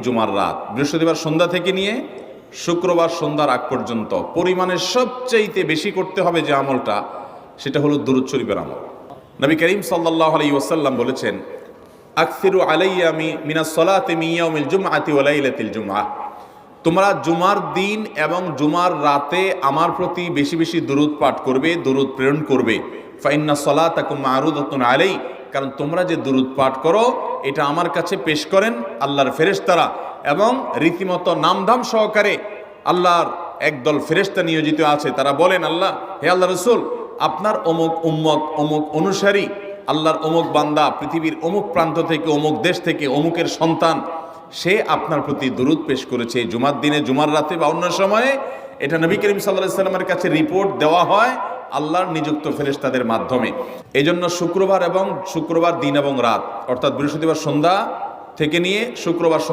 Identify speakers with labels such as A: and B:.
A: জুমার রাত, বৃহস্পতিবার সন্ধ্যা থেকে নিয়ে শুক্রবার সন্ধ্যার আগ পর্যন্ত পরিমাণের সবচাইতে বেশি করতে হবে যে আমলটা, সেটা হলো দুরূদ শরীফের আমল। নবী করিম সাল্লাল্লাহু আলাইহি ওয়াসাল্লাম বলেছেন, আকসিরু আলাইয়া মিনাস সালাতি মিন ইয়াউমিল জুমআতি ওয়া লাইলাতিল জুমআহ, তোমরা জুমার দিন এবং জুমার রাতে আমার প্রতি বেশি বেশি দুরূদ পাঠ করবে, দুরূদ প্রেরণ করবে। ফাইন্না সালাতাকুম মা'রুদাতুন আলাই, কারণ তোমরা যে দুরূদ পাঠ করো এটা আমার কাছে পেশ করেন আল্লাহর ফেরেশতারা, এবং রীতিমতো নামধাম সহকারে আল্লাহর একদল ফেরেশতা নিয়োজিত আছে। তারা বলেন, আল্লাহ, হে আল্লাহ রসুল, আপনার অমুক উম্মত, অমুক অনুসারী, আল্লাহর অমুক বান্দা পৃথিবীর অমুক প্রান্ত থেকে, অমুক দেশ থেকে, অমুকের সন্তান, সে আপনার প্রতি দুরূদ পেশ করেছে জুমার দিনে, জুমার রাতে বা অন্য সময়ে। এটা নবী করিম সাল্লাল্লাহু আলাইহি সাল্লামের কাছে রিপোর্ট দেওয়া হয় আল্লাহর নিযুক্ত ফেরেশতাদের মাধ্যমে। এই জন্য শুক্রবার দিন এবং রাত, অর্থাৎ বৃহস্পতিবার সন্ধ্যা থেকে নিয়ে শুক্রবার